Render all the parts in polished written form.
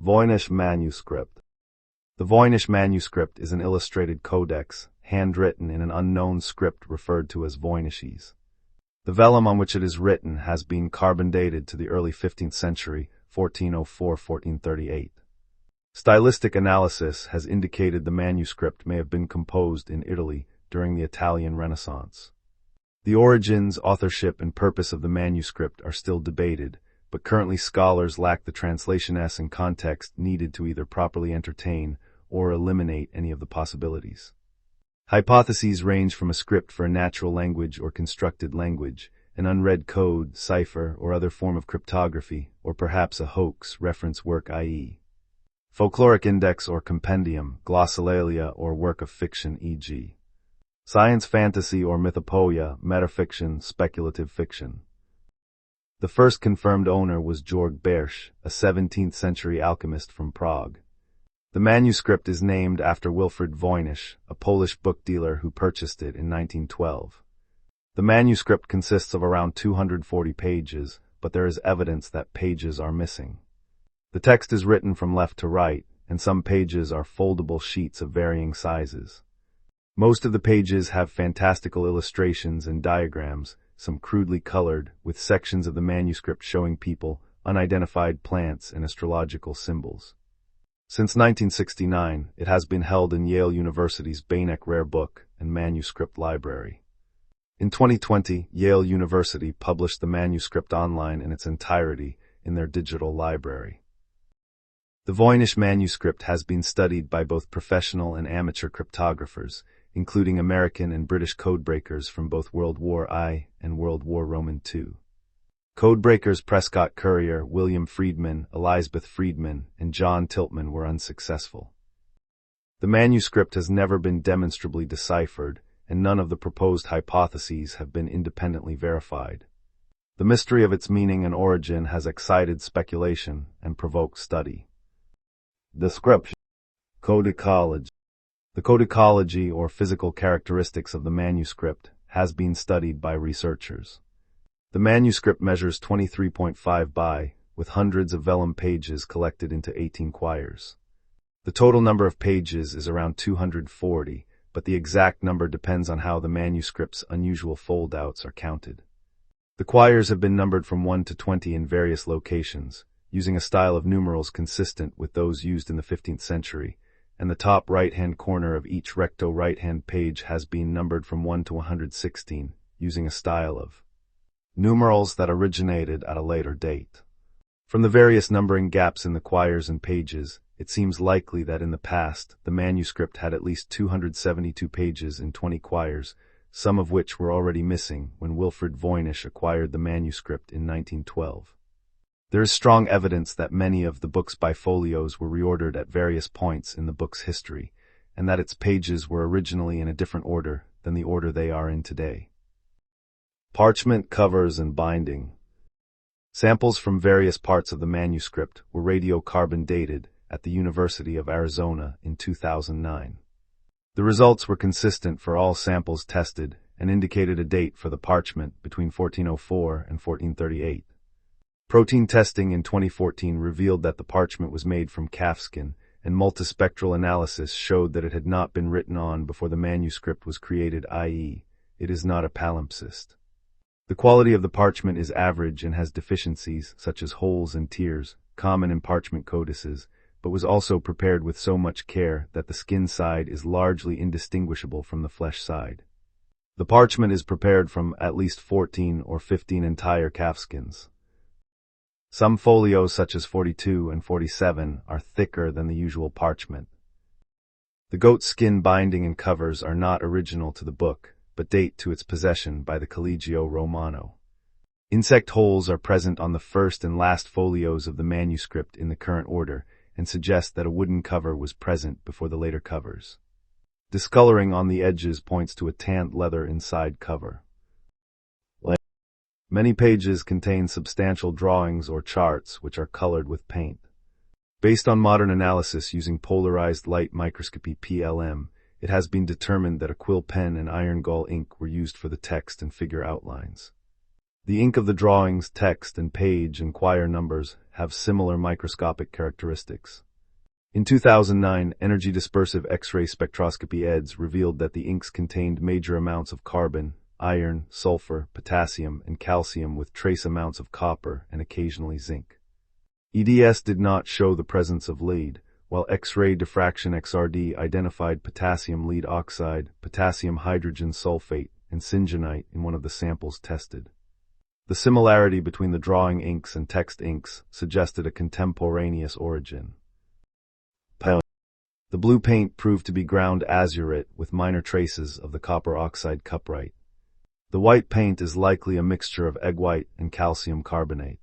Voynich Manuscript. The Voynich Manuscript is an illustrated codex, handwritten in an unknown script referred to as Voynichese. The vellum on which it is written has been carbon dated to the early 15th century, 1404-1438. Stylistic analysis has indicated the manuscript may have been composed in Italy during the Italian Renaissance. The origins, authorship, and purpose of the manuscript are still debated, but currently scholars lack the translation-esque and context needed to either properly entertain or eliminate any of the possibilities. Hypotheses range from a script for a natural language or constructed language, an unread code, cipher, or other form of cryptography, or perhaps a hoax, reference work, i.e. folkloric index or compendium, glossolalia, or work of fiction, e.g. science fantasy or mythopoeia, metafiction, speculative fiction. The first confirmed owner was Georg Bersch, a 17th-century alchemist from Prague. The manuscript is named after Wilfrid Voynich, a Polish book dealer who purchased it in 1912. The manuscript consists of around 240 pages, but there is evidence that pages are missing. The text is written from left to right, and some pages are foldable sheets of varying sizes. Most of the pages have fantastical illustrations and diagrams, some crudely colored, with sections of the manuscript showing people, unidentified plants, and astrological symbols. Since 1969, it has been held in Yale University's Voynich Rare Book and Manuscript Library. In 2020, Yale University published the manuscript online in its entirety in their digital library. The Voynich manuscript has been studied by both professional and amateur cryptographers, including American and British codebreakers from both World War I and World War II. Codebreakers Prescott Currier, William Friedman, Elizabeth Friedman, and John Tiltman were unsuccessful. The manuscript has never been demonstrably deciphered, and none of the proposed hypotheses have been independently verified. The mystery of its meaning and origin has excited speculation and provoked study. Description. Codicology. The codicology or physical characteristics of the manuscript has been studied by researchers. The manuscript measures 23.5 by, with hundreds of vellum pages collected into 18 quires. The total number of pages is around 240, but the exact number depends on how the manuscript's unusual fold-outs are counted. The quires have been numbered from 1 to 20 in various locations, using a style of numerals consistent with those used in the 15th century, and the top right-hand corner of each recto right-hand page has been numbered from 1 to 116, using a style of numerals that originated at a later date. From the various numbering gaps in the quires and pages, it seems likely that in the past, the manuscript had at least 272 pages in 20 quires, some of which were already missing when Wilfrid Voynich acquired the manuscript in 1912. There is strong evidence that many of the book's bifolios were reordered at various points in the book's history, and that its pages were originally in a different order than the order they are in today. Parchment, covers, and binding. Samples from various parts of the manuscript were radiocarbon dated at the University of Arizona in 2009. The results were consistent for all samples tested and indicated a date for the parchment between 1404 and 1438. Protein testing in 2014 revealed that the parchment was made from calfskin, and multispectral analysis showed that it had not been written on before the manuscript was created, i.e., it is not a palimpsest. The quality of the parchment is average and has deficiencies, such as holes and tears, common in parchment codices, but was also prepared with so much care that the skin side is largely indistinguishable from the flesh side. The parchment is prepared from at least 14 or 15 entire calfskins. Some folios, such as 42 and 47, are thicker than the usual parchment. The goat skin binding and covers are not original to the book, but date to its possession by the Collegio Romano. Insect holes are present on the first and last folios of the manuscript in the current order, and suggest that a wooden cover was present before the later covers. Discoloring on the edges points to a tanned leather inside cover. Many pages contain substantial drawings or charts which are colored with paint. Based on modern analysis using polarized light microscopy (PLM), it has been determined that a quill pen and iron gall ink were used for the text and figure outlines. The ink of the drawings, text, and page and quire numbers have similar microscopic characteristics. In 2009, energy dispersive X-ray spectroscopy EDS revealed that the inks contained major amounts of carbon, iron, sulfur, potassium, and calcium with trace amounts of copper and occasionally zinc. EDS did not show the presence of lead, while X-ray diffraction XRD identified potassium lead oxide, potassium hydrogen sulfate, and syngenite in one of the samples tested. The similarity between the drawing inks and text inks suggested a contemporaneous origin. The blue paint proved to be ground azurite with minor traces of the copper oxide cuprite. The white paint is likely a mixture of egg white and calcium carbonate.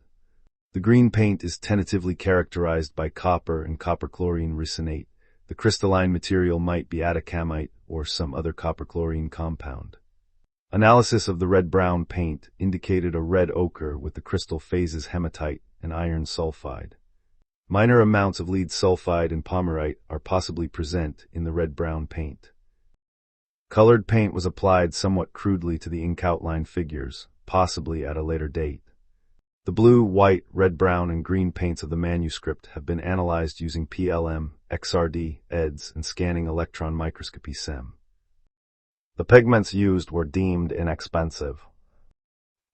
The green paint is tentatively characterized by copper and copper chlorine ricin. The crystalline material might be atacamite or some other copper chlorine compound. Analysis of the red-brown paint indicated a red ochre with the crystal phases hematite and iron sulfide. Minor amounts of lead sulfide and palmyrite are possibly present in the red-brown paint. Colored paint was applied somewhat crudely to the ink outline figures, possibly at a later date. The blue, white, red, brown, and green paints of the manuscript have been analyzed using PLM, XRD, EDS, and scanning electron microscopy SEM. The pigments used were deemed inexpensive.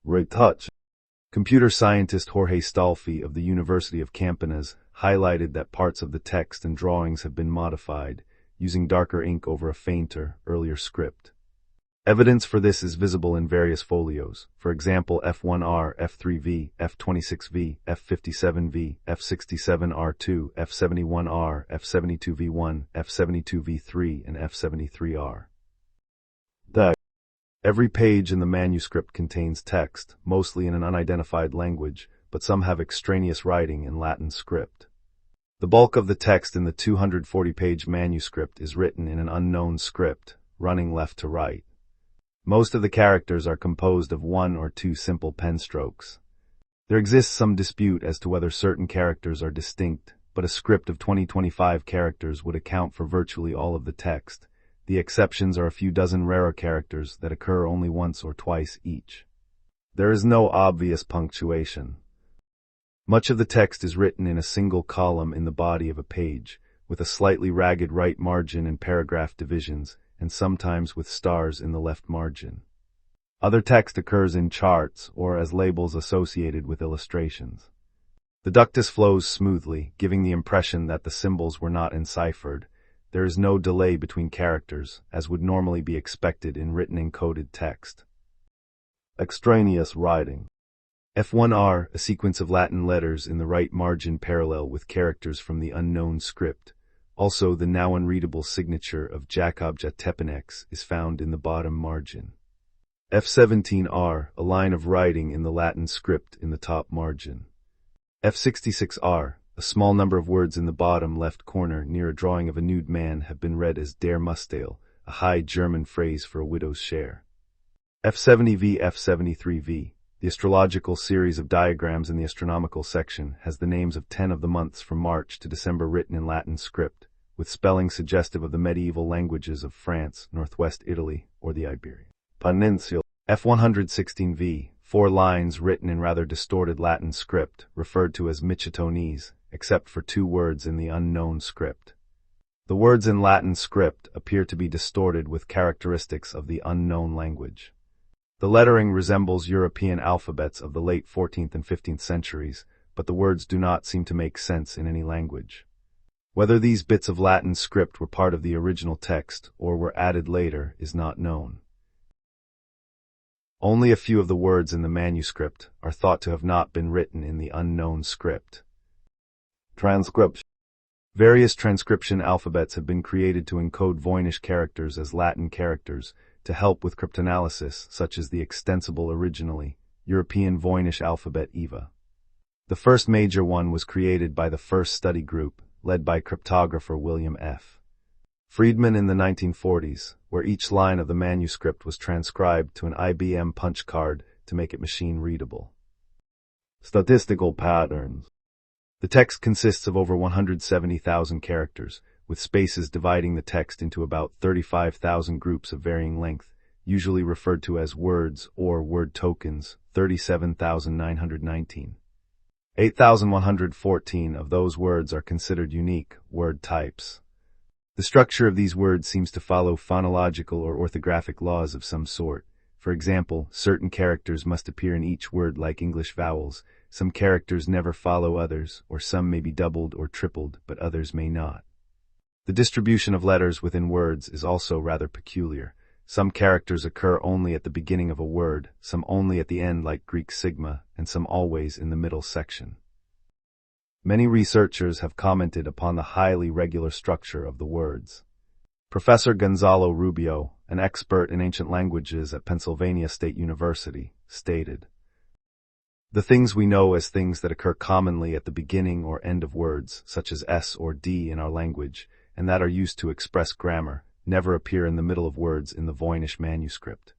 Retouch. Computer scientist Jorge Stalfi of the University of Campinas highlighted that parts of the text and drawings have been modified, using darker ink over a fainter, earlier script. Evidence for this is visible in various folios, for example F1R, F3V, F26V, F57V, F67R2, F71R, F72V1, F72V3, and F73R. Every page in the manuscript contains text, mostly in an unidentified language, but some have extraneous writing in Latin script. The bulk of the text in the 240-page manuscript is written in an unknown script, running left to right. Most of the characters are composed of one or two simple pen strokes. There exists some dispute as to whether certain characters are distinct, but a script of 20-25 characters would account for virtually all of the text. The exceptions are a few dozen rarer characters that occur only once or twice each. There is no obvious punctuation. Much of the text is written in a single column in the body of a page, with a slightly ragged right margin and paragraph divisions, and sometimes with stars in the left margin. Other text occurs in charts or as labels associated with illustrations. The ductus flows smoothly, giving the impression that the symbols were not enciphered. There is no delay between characters, as would normally be expected in written encoded text. Extraneous writing. F1R, a sequence of Latin letters in the right margin parallel with characters from the unknown script. Also, the now unreadable signature of Jacob Jatepanex is found in the bottom margin. F17R, a line of writing in the Latin script in the top margin. F66R, a small number of words in the bottom left corner near a drawing of a nude man have been read as der Mustale, a High German phrase for a widow's share. F70V, F73V, the astrological series of diagrams in the astronomical section, has the names of 10 of the months from March to December written in Latin script, with spelling suggestive of the medieval languages of France, northwest Italy, or the Iberian Peninsula. F116V, 4 lines written in rather distorted Latin script, referred to as Michitones, except for 2 words in the unknown script. The words in Latin script appear to be distorted with characteristics of the unknown language. The lettering resembles European alphabets of the late 14th and 15th centuries, but the words do not seem to make sense in any language. Whether these bits of Latin script were part of the original text or were added later is not known. Only a few of the words in the manuscript are thought to have not been written in the unknown script. Transcription. Various transcription alphabets have been created to encode Voynich characters as Latin characters to help with cryptanalysis, such as the extensible originally European Voynich alphabet EVA. The first major one was created by the first study group, led by cryptographer William F. Friedman in the 1940s, where each line of the manuscript was transcribed to an IBM punch card to make it machine-readable. Statistical patterns. The text consists of over 170,000 characters, with spaces dividing the text into about 35,000 groups of varying length, usually referred to as words or word tokens, 37,919. 8,114 of those words are considered unique word types. The structure of these words seems to follow phonological or orthographic laws of some sort. For example, certain characters must appear in each word like English vowels, some characters never follow others, or some may be doubled or tripled, but others may not. The distribution of letters within words is also rather peculiar. Some characters occur only at the beginning of a word, some only at the end like Greek sigma, and some always in the middle section. Many researchers have commented upon the highly regular structure of the words. Professor Gonzalo Rubio, an expert in ancient languages at Pennsylvania State University, stated, "The things we know as things that occur commonly at the beginning or end of words, such as S or D in our language, and that are used to express grammar, never appear in the middle of words in the Voynich Manuscript.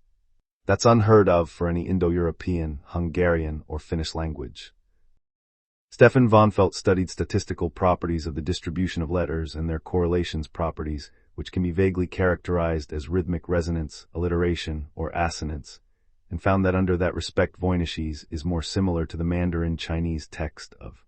That's unheard of for any Indo-European, Hungarian, or Finnish language." Stefan von Felt studied statistical properties of the distribution of letters and their correlations properties, which can be vaguely characterized as rhythmic resonance, alliteration, or assonance, and found that under that respect Voynichese is more similar to the Mandarin Chinese text of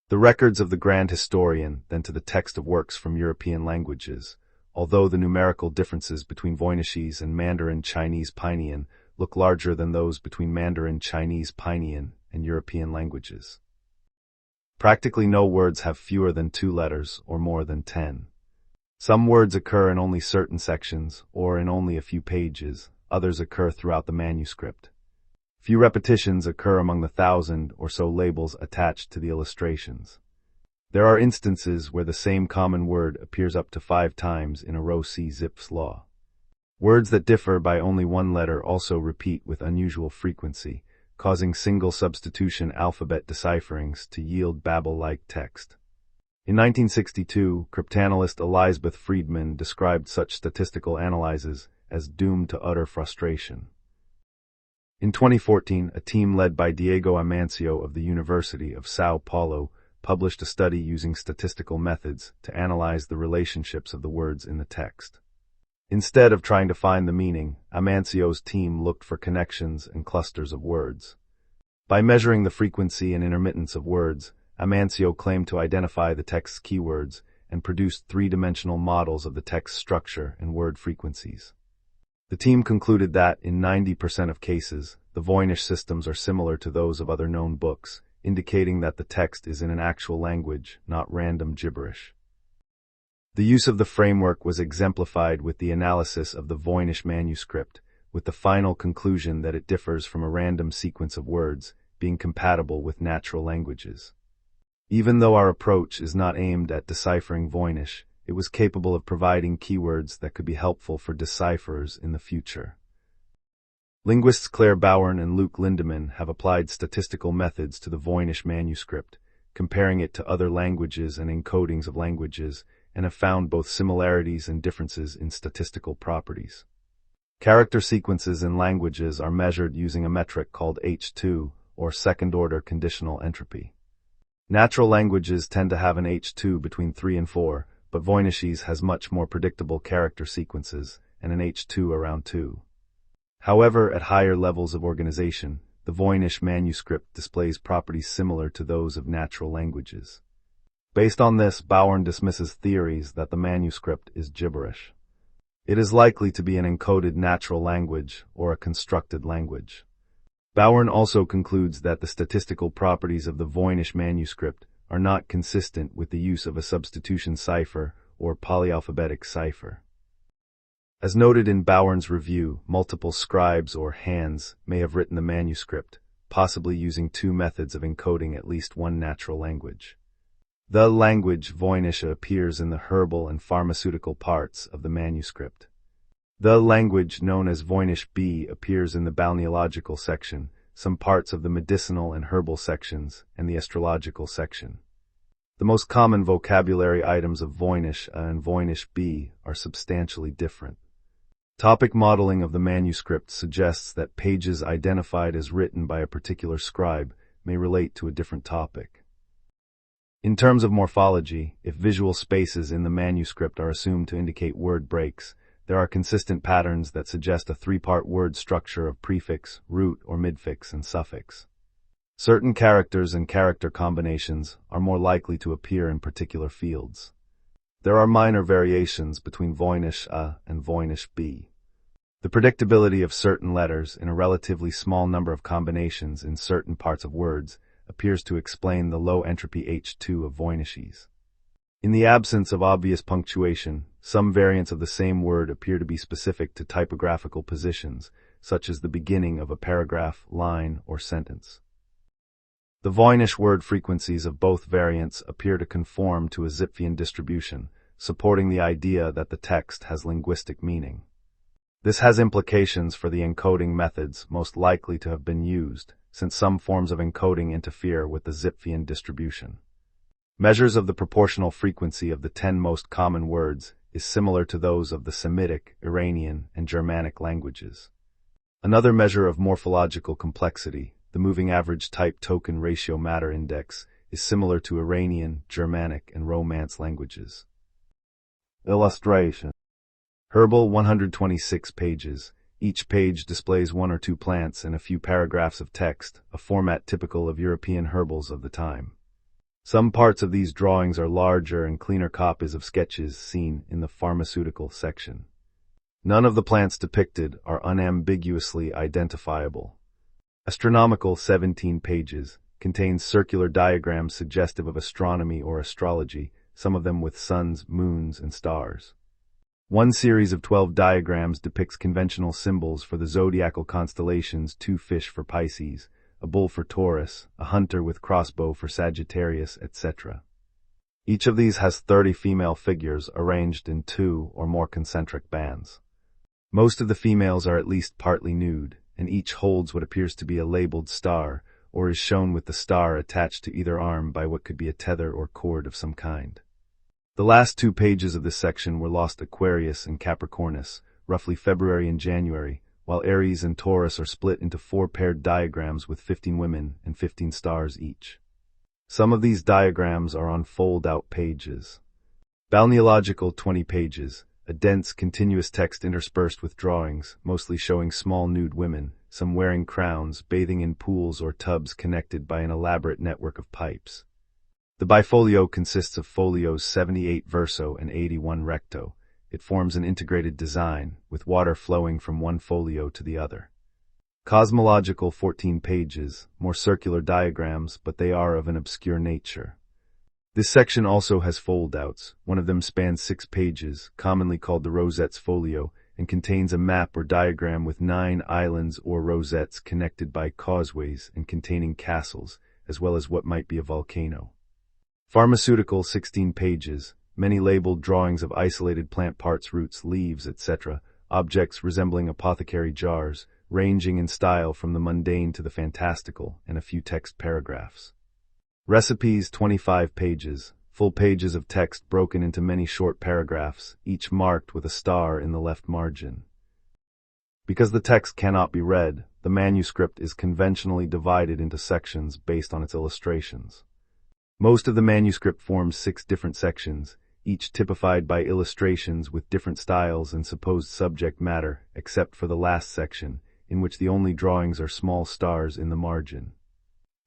the records of the Grand Historian than to the text of works from European languages, although the numerical differences between Voynichese and Mandarin Chinese Pinyin look larger than those between Mandarin Chinese Pinyin and European languages. Practically no words have fewer than 2 letters or more than 10. Some words occur in only certain sections or in only a few pages, others occur throughout the manuscript. Few repetitions occur among the 1,000 or so labels attached to the illustrations. There are instances where the same common word appears up to 5 times in a row. See Zipf's law. Words that differ by only 1 letter also repeat with unusual frequency, causing single substitution alphabet decipherings to yield Babel-like text. In 1962, cryptanalyst Elizabeth Friedman described such statistical analyses as doomed to utter frustration. In 2014, a team led by Diego Amancio of the University of São Paulo published a study using statistical methods to analyze the relationships of the words in the text. Instead of trying to find the meaning, Amancio's team looked for connections and clusters of words. By measuring the frequency and intermittence of words, Amancio claimed to identify the text's keywords and produced 3-dimensional models of the text structure and word frequencies. The team concluded that, in 90% of cases, the Voynich systems are similar to those of other known books, indicating that the text is in an actual language, not random gibberish. The use of the framework was exemplified with the analysis of the Voynich Manuscript, with the final conclusion that it differs from a random sequence of words, being compatible with natural languages. Even though our approach is not aimed at deciphering Voynich, it was capable of providing keywords that could be helpful for decipherers in the future. Linguists Claire Bowern and Luke Lindemann have applied statistical methods to the Voynich Manuscript, comparing it to other languages and encodings of languages, and have found both similarities and differences in statistical properties. Character sequences in languages are measured using a metric called H2, or second-order conditional entropy. Natural languages tend to have an H2 between 3 and 4, but Voynichese has much more predictable character sequences, and an H2 around 2. However, at higher levels of organization, the Voynich Manuscript displays properties similar to those of natural languages. Based on this, Bowern dismisses theories that the manuscript is gibberish. It is likely to be an encoded natural language or a constructed language. Bowern also concludes that the statistical properties of the Voynich Manuscript are not consistent with the use of a substitution cipher or polyalphabetic cipher. As noted in Bowern's review, multiple scribes or hands may have written the manuscript, possibly using 2 methods of encoding at least one natural language. The language Voynich appears in the herbal and pharmaceutical parts of the manuscript. The language known as Voynich B appears in the balneological section, some parts of the medicinal and herbal sections, and the astrological section. The most common vocabulary items of Voynich A and Voynich B are substantially different. Topic modeling of the manuscript suggests that pages identified as written by a particular scribe may relate to a different topic. In terms of morphology, if visual spaces in the manuscript are assumed to indicate word breaks, there are consistent patterns that suggest a three-part word structure of prefix, root, or midfix, and suffix. Certain characters and character combinations are more likely to appear in particular fields. There are minor variations between Voynich A and Voynich B. The predictability of certain letters in a relatively small number of combinations in certain parts of words appears to explain the low entropy H2 of Voyniches. In the absence of obvious punctuation, some variants of the same word appear to be specific to typographical positions, such as the beginning of a paragraph, line, or sentence. The Voynich word frequencies of both variants appear to conform to a Zipfian distribution, supporting the idea that the text has linguistic meaning. This has implications for the encoding methods most likely to have been used, since some forms of encoding interfere with the Zipfian distribution. Measures of the proportional frequency of the 10 most common words is similar to those of the Semitic, Iranian, and Germanic languages. Another measure of morphological complexity, the moving average type token ratio matter index, is similar to Iranian, Germanic, and Romance languages. Illustration. Herbal 126 pages. Each page displays one or two plants and a few paragraphs of text, a format typical of European herbals of the time. Some parts of these drawings are larger and cleaner copies of sketches seen in the pharmaceutical section. None of the plants depicted are unambiguously identifiable. Astronomical 17 pages contains circular diagrams suggestive of astronomy or astrology, some of them with suns, moons, and stars. One series of 12 diagrams depicts conventional symbols for the zodiacal constellations: 2 fish for Pisces, a bull for Taurus, a hunter with crossbow for Sagittarius, etc. Each of these has 30 female figures arranged in 2 or more concentric bands. Most of the females are at least partly nude, and each holds what appears to be a labeled star, or is shown with the star attached to either arm by what could be a tether or cord of some kind. The last 2 pages of this section were lost Aquarius and Capricornus, roughly February and January, while Aries and Taurus are split into 4 paired diagrams with 15 women and 15 stars each. Some of these diagrams are on fold-out pages. Balneological 20 pages, a dense, continuous text interspersed with drawings, mostly showing small nude women, some wearing crowns, bathing in pools or tubs connected by an elaborate network of pipes. The bifolio consists of folios 78 verso and 81 recto. It forms an integrated design, with water flowing from one folio to the other. Cosmological 14 pages, more circular diagrams, but they are of an obscure nature. This section also has fold-outs. One of them spans 6 pages, commonly called the Rosette's folio, and contains a map or diagram with 9 islands or rosettes connected by causeways and containing castles, as well as what might be a volcano. Pharmaceutical 16 pages, many labeled drawings of isolated plant parts, roots, leaves, etc., objects resembling apothecary jars, ranging in style from the mundane to the fantastical, and a few text paragraphs. Recipes 25 pages, full pages of text broken into many short paragraphs, each marked with a star in the left margin. Because the text cannot be read, the manuscript is conventionally divided into sections based on its illustrations. Most of the manuscript forms 6 different sections, each typified by illustrations with different styles and supposed subject matter, except for the last section, in which the only drawings are small stars in the margin.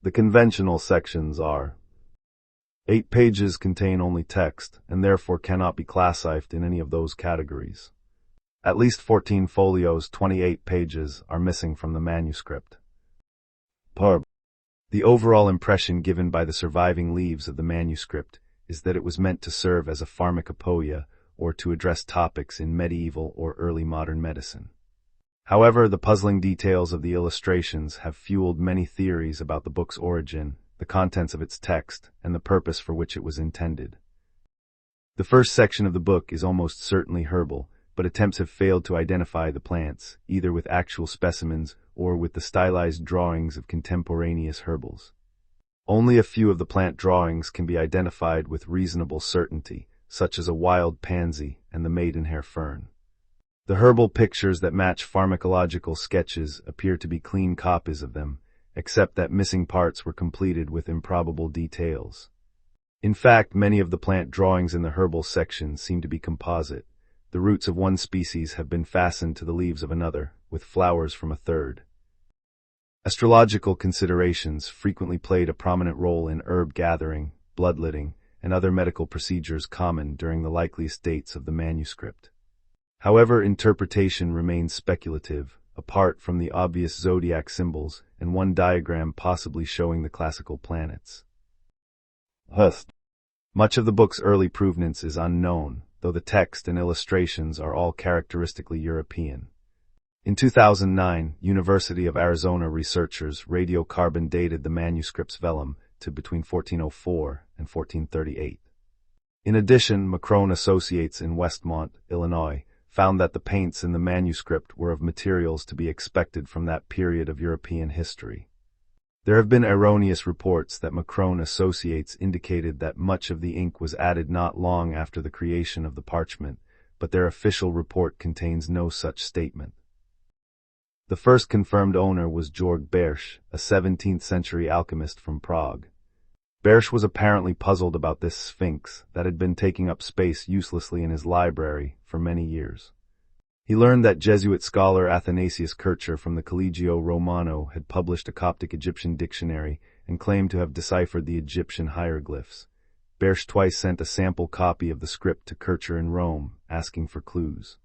The conventional sections are 8 pages contain only text, and therefore cannot be classified in any of those categories. At least 14 folios, 28 pages, are missing from the manuscript. The overall impression given by the surviving leaves of the manuscript is that it was meant to serve as a pharmacopoeia or to address topics in medieval or early modern medicine. However, the puzzling details of the illustrations have fueled many theories about the book's origin, the contents of its text, and the purpose for which it was intended. The first section of the book is almost certainly herbal, but attempts have failed to identify the plants, either with actual specimens or with the stylized drawings of contemporaneous herbals. Only a few of the plant drawings can be identified with reasonable certainty, such as a wild pansy and the maidenhair fern. The herbal pictures that match pharmacological sketches appear to be clean copies of them, except that missing parts were completed with improbable details. In fact, many of the plant drawings in the herbal section seem to be composite. the roots of one species have been fastened to the leaves of another, with flowers from a third. Astrological considerations frequently played a prominent role in herb gathering, bloodletting, and other medical procedures common during the likeliest dates of the manuscript. However, interpretation remains speculative, apart from the obvious zodiac symbols and one diagram possibly showing the classical planets. Much of the book's early provenance is unknown, though the text and illustrations are all characteristically European. In 2009, University of Arizona researchers radiocarbon dated the manuscript's vellum to between 1404 and 1438. In addition, Macron Associates in Westmont, Illinois, found that the paints in the manuscript were of materials to be expected from that period of European history. There have been erroneous reports that Macron Associates indicated that much of the ink was added not long after the creation of the parchment, but their official report contains no such statement. The first confirmed owner was Georg Bersch, a 17th-century alchemist from Prague. Bersch was apparently puzzled about this sphinx that had been taking up space uselessly in his library for many years. He learned that Jesuit scholar Athanasius Kircher from the Collegio Romano had published a Coptic Egyptian dictionary and claimed to have deciphered the Egyptian hieroglyphs. Bersch twice sent a sample copy of the script to Kircher in Rome, asking for clues.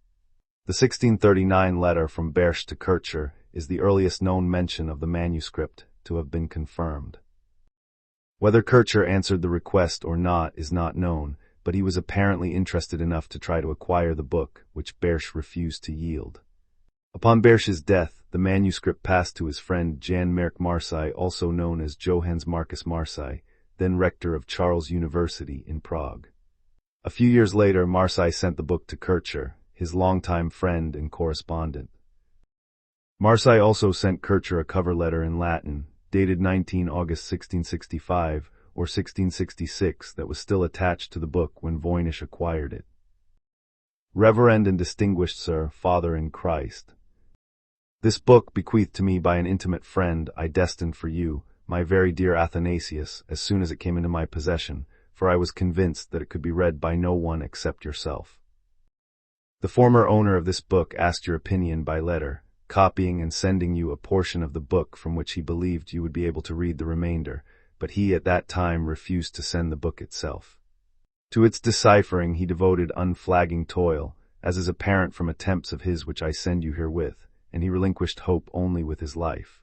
The 1639 letter from Bersch to Kircher is the earliest known mention of the manuscript to have been confirmed. Whether Kircher answered the request or not is not known, but he was apparently interested enough to try to acquire the book, which Bersch refused to yield. Upon Bersch's death, the manuscript passed to his friend Jan-Merk Marsai, also known as Johannes Marcus Marsai, then rector of Charles University in Prague. A few years later, Marsai sent the book to Kircher, his longtime friend and correspondent. Marsai also sent Kircher a cover letter in Latin, dated 19 August 1665 or 1666, that was still attached to the book when Voynich acquired it. Reverend and distinguished Sir, Father in Christ. This book, bequeathed to me by an intimate friend, I destined for you, my very dear Athanasius, as soon as it came into my possession, for I was convinced that it could be read by no one except yourself. The former owner of this book asked your opinion by letter, copying and sending you a portion of the book from which he believed you would be able to read the remainder, but he at that time refused to send the book itself. To its deciphering he devoted unflagging toil, as is apparent from attempts of his which I send you herewith, and he relinquished hope only with his life.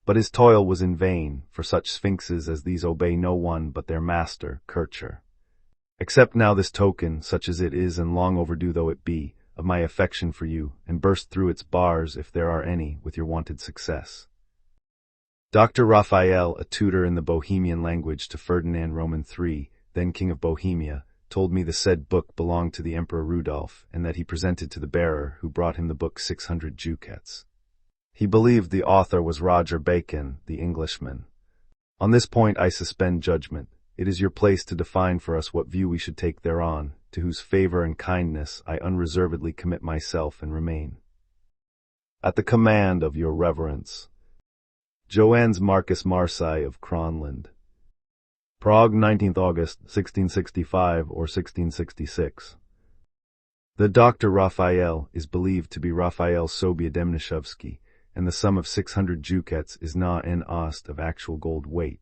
But his toil was in vain, for such sphinxes as these obey no one but their master, Kircher. Accept now this token, such as it is and long overdue though it be, of my affection for you, and burst through its bars, if there are any, with your wonted success. Dr. Raphael, a tutor in the Bohemian language to Ferdinand Roman III, then King of Bohemia, told me the said book belonged to the Emperor Rudolph, and that he presented to the bearer, who brought him the book 600 ducats. He believed the author was Roger Bacon, the Englishman. On this point I suspend judgment. It is your place to define for us what view we should take thereon, to whose favor and kindness I unreservedly commit myself and remain. At the command of your reverence. Johannes Marcus Marsai of Kronland. Prague, 19th August, 1665 or 1666. The Dr. Raphael is believed to be Raphael Sobiedemniszewski, and the sum of 600 ducats is not an ost of actual gold weight.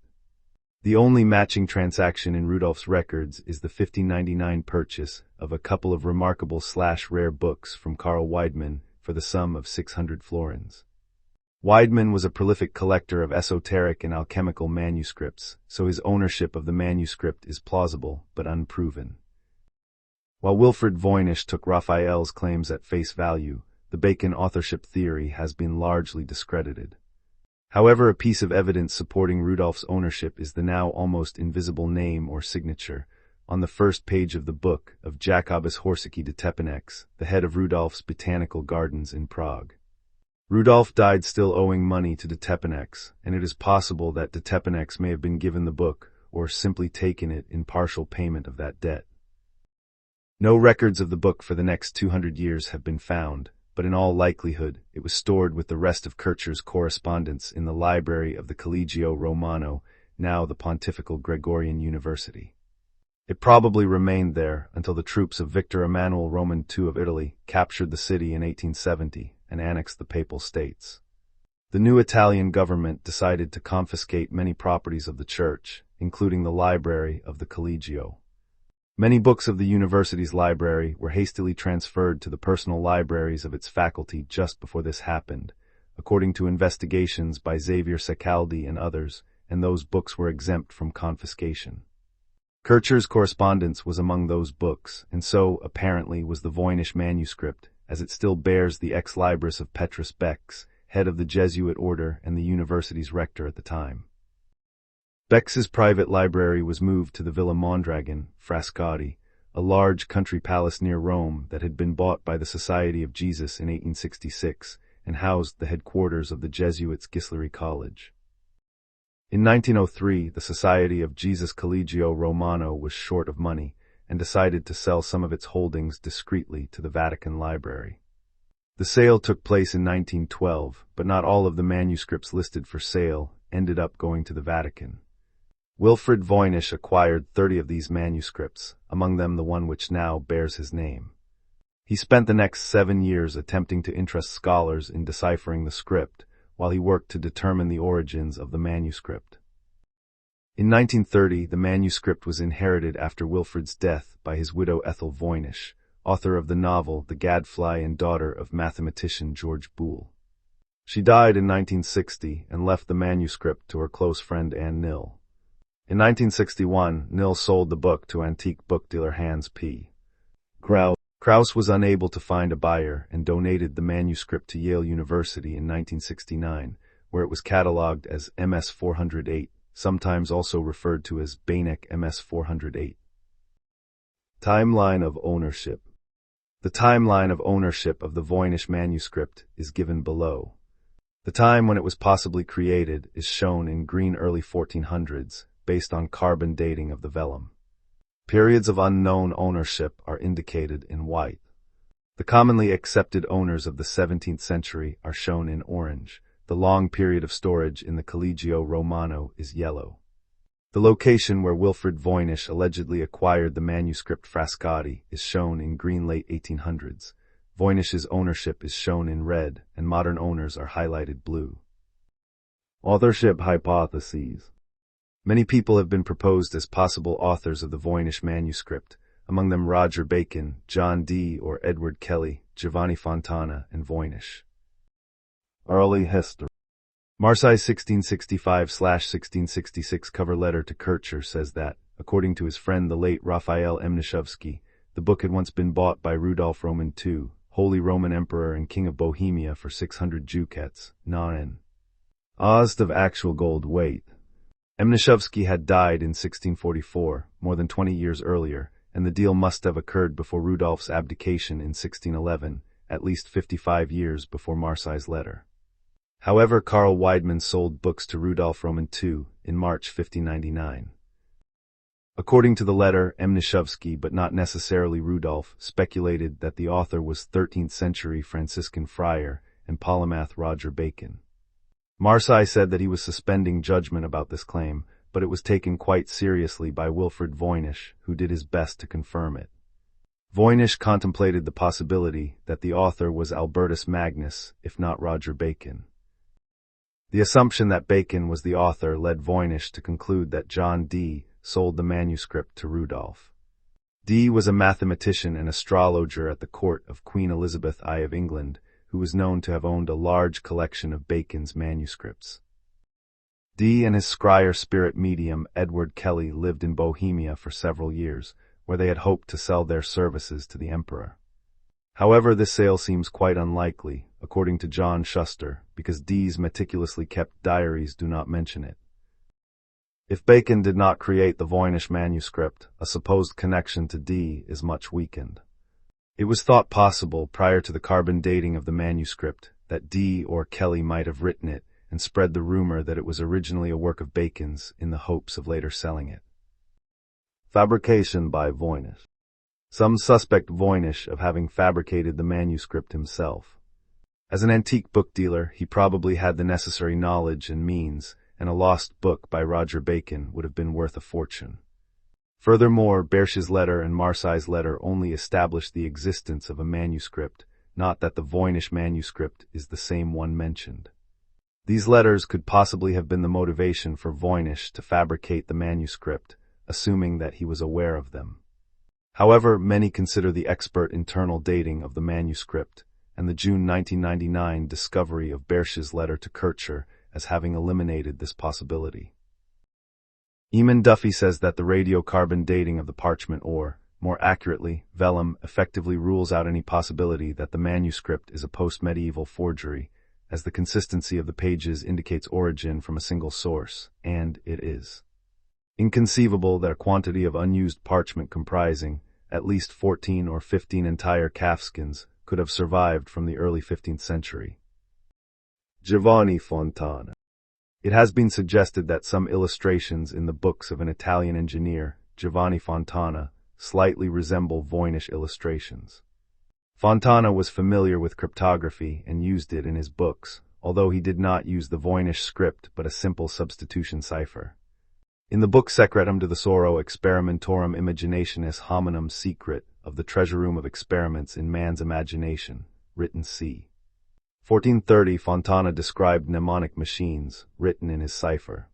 The only matching transaction in Rudolph's records is the 1599 purchase of a couple of remarkable rare books from Karl Weidmann for the sum of 600 florins. Weidmann was a prolific collector of esoteric and alchemical manuscripts, so his ownership of the manuscript is plausible but unproven. While Wilfrid Voynich took Raphael's claims at face value, the Bacon authorship theory has been largely discredited. However, a piece of evidence supporting Rudolph's ownership is the now almost invisible name or signature, on the first page of the book, of Jacobus Horsicki de Tepanex, the head of Rudolph's botanical gardens in Prague. Rudolph died still owing money to de Tepanex, and it is possible that de Tepanex may have been given the book, or simply taken it in partial payment of that debt. No records of the book for the next 200 years have been found, but in all likelihood it was stored with the rest of Kircher's correspondence in the library of the Collegio Romano, now the Pontifical Gregorian University. It probably remained there until the troops of Victor Emmanuel Roman II of Italy captured the city in 1870 and annexed the Papal States. The new Italian government decided to confiscate many properties of the church, including the library of the Collegio. Many books of the university's library were hastily transferred to the personal libraries of its faculty just before this happened, according to investigations by Xavier Secaldi and others, and those books were exempt from confiscation. Kircher's correspondence was among those books, and so, apparently, was the Voynich Manuscript, as it still bears the ex-libris of Petrus Bex, head of the Jesuit order and the university's rector at the time. Bex's private library was moved to the Villa Mondragon, Frascati, a large country palace near Rome that had been bought by the Society of Jesus in 1866 and housed the headquarters of the Jesuits' Ghisleri College. In 1903, the Society of Jesus Collegio Romano was short of money and decided to sell some of its holdings discreetly to the Vatican Library. The sale took place in 1912, but not all of the manuscripts listed for sale ended up going to the Vatican. Wilfrid Voynich acquired 30 of these manuscripts, among them the one which now bears his name. He spent the next 7 years attempting to interest scholars in deciphering the script, while he worked to determine the origins of the manuscript. In 1930, the manuscript was inherited after Wilfrid's death by his widow Ethel Voynich, author of the novel The Gadfly and daughter of mathematician George Boole. She died in 1960 and left the manuscript to her close friend Anne Nill. In 1961, Nill sold the book to antique book dealer Hans P. Krauss was unable to find a buyer and donated the manuscript to Yale University in 1969, where it was catalogued as MS 408, sometimes also referred to as Voynich MS 408. Timeline of ownership. The timeline of ownership of the Voynich manuscript is given below. The time when it was possibly created is shown in green early 1400s, based on carbon dating of the vellum. Periods of unknown ownership are indicated in white. The commonly accepted owners of the 17th century are shown in orange. The long period of storage in the Collegio Romano is yellow. The location where Wilfrid Voynich allegedly acquired the manuscript Frascati is shown in green late 1800s. Voynich's ownership is shown in red, and modern owners are highlighted blue. Authorship hypotheses. Many people have been proposed as possible authors of the Voynich manuscript, among them Roger Bacon, John Dee or Edward Kelly, Giovanni Fontana, and Voynich. Early history. Marseille's 1665/1666 cover letter to Kircher says that, according to his friend the late Raphael Mniszewski, the book had once been bought by Rudolf Roman II, Holy Roman Emperor and King of Bohemia, for 600 ducats, non oz of actual gold weight. Mniszewski had died in 1644, more than 20 years earlier, and the deal must have occurred before Rudolph's abdication in 1611, at least 55 years before Marseille's letter. However, Karl Weidmann sold books to Rudolf Roman II in March 1599. According to the letter, Mniszewski, but not necessarily Rudolf, speculated that the author was 13th century Franciscan friar and polymath Roger Bacon. Marseille said that he was suspending judgment about this claim, but it was taken quite seriously by Wilfrid Voynich, who did his best to confirm it. Voynich contemplated the possibility that the author was Albertus Magnus, if not Roger Bacon. The assumption that Bacon was the author led Voynich to conclude that John Dee sold the manuscript to Rudolph. Dee was a mathematician and astrologer at the court of Queen Elizabeth I of England, who was known to have owned a large collection of Bacon's manuscripts. Dee and his scryer spirit medium Edward Kelly lived in Bohemia for several years, where they had hoped to sell their services to the emperor. However, this sale seems quite unlikely, according to John Shuster, because Dee's meticulously kept diaries do not mention it. If Bacon did not create the Voynich manuscript, a supposed connection to Dee is much weakened. It was thought possible, prior to the carbon dating of the manuscript, that Dee or Kelly might have written it and spread the rumor that it was originally a work of Bacon's in the hopes of later selling it. Fabrication by Voynich. Some suspect Voynich of having fabricated the manuscript himself. As an antique book dealer, he probably had the necessary knowledge and means, and a lost book by Roger Bacon would have been worth a fortune. Furthermore, Bersch's letter and Marseille's letter only establish the existence of a manuscript, not that the Voynich manuscript is the same one mentioned. These letters could possibly have been the motivation for Voynich to fabricate the manuscript, assuming that he was aware of them. However, many consider the expert internal dating of the manuscript and the June 1999 discovery of Bersch's letter to Kircher as having eliminated this possibility. Eamon Duffy says that the radiocarbon dating of the parchment, or, more accurately, vellum, effectively rules out any possibility that the manuscript is a post-medieval forgery, as the consistency of the pages indicates origin from a single source, and it is inconceivable that a quantity of unused parchment comprising at least 14 or 15 entire calfskins could have survived from the early 15th century. Giovanni Fontana. It has been suggested that some illustrations in the books of an Italian engineer, Giovanni Fontana, slightly resemble Voynich illustrations. Fontana was familiar with cryptography and used it in his books, although he did not use the Voynich script but a simple substitution cipher. In the book Secretum de Tesoro Experimentorum Imaginationis Hominum Secret of the Treasure Room of Experiments in Man's Imagination, written c. 1430, Fontana described mnemonic machines, written in his cipher.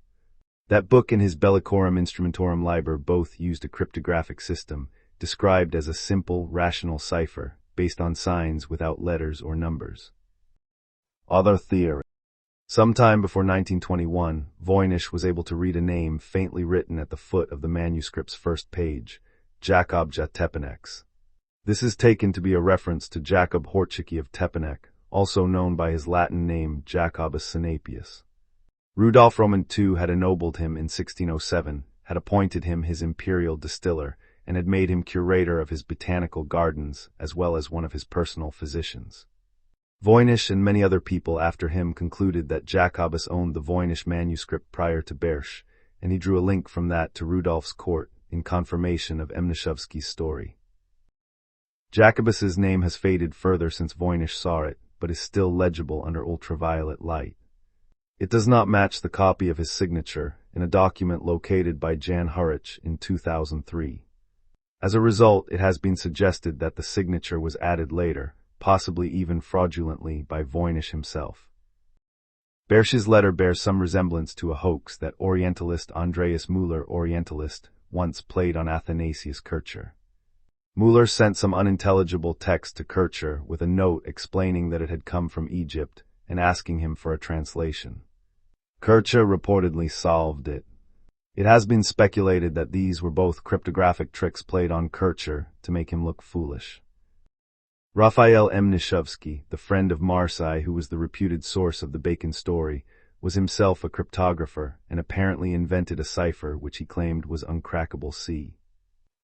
That book and his Bellicorum Instrumentorum Liber both used a cryptographic system, described as a simple, rational cipher, based on signs without letters or numbers. Other theory. Sometime before 1921, Voynich was able to read a name faintly written at the foot of the manuscript's first page, Jacob Tepanex. This is taken to be a reference to Jacob Horczycki of Tepanek, also known by his Latin name Jacobus Sinapius. Rudolf Roman II had ennobled him in 1607, had appointed him his imperial distiller, and had made him curator of his botanical gardens as well as one of his personal physicians. Voynich and many other people after him concluded that Jacobus owned the Voynich manuscript prior to Bersch, and he drew a link from that to Rudolf's court in confirmation of Mniszewski's story. Jacobus's name has faded further since Voynich saw it, but is still legible under ultraviolet light. It does not match the copy of his signature in a document located by Jan Hurich in 2003. As a result, it has been suggested that the signature was added later, possibly even fraudulently by Voynich himself. Bersch's letter bears some resemblance to a hoax that Orientalist Andreas Müller Orientalist once played on Athanasius Kircher. Müller sent some unintelligible text to Kircher with a note explaining that it had come from Egypt and asking him for a translation. Kircher reportedly solved it. It has been speculated that these were both cryptographic tricks played on Kircher to make him look foolish. Raphael Mniszewski, the friend of Marseille who was the reputed source of the Bacon story, was himself a cryptographer and apparently invented a cipher which he claimed was uncrackable c.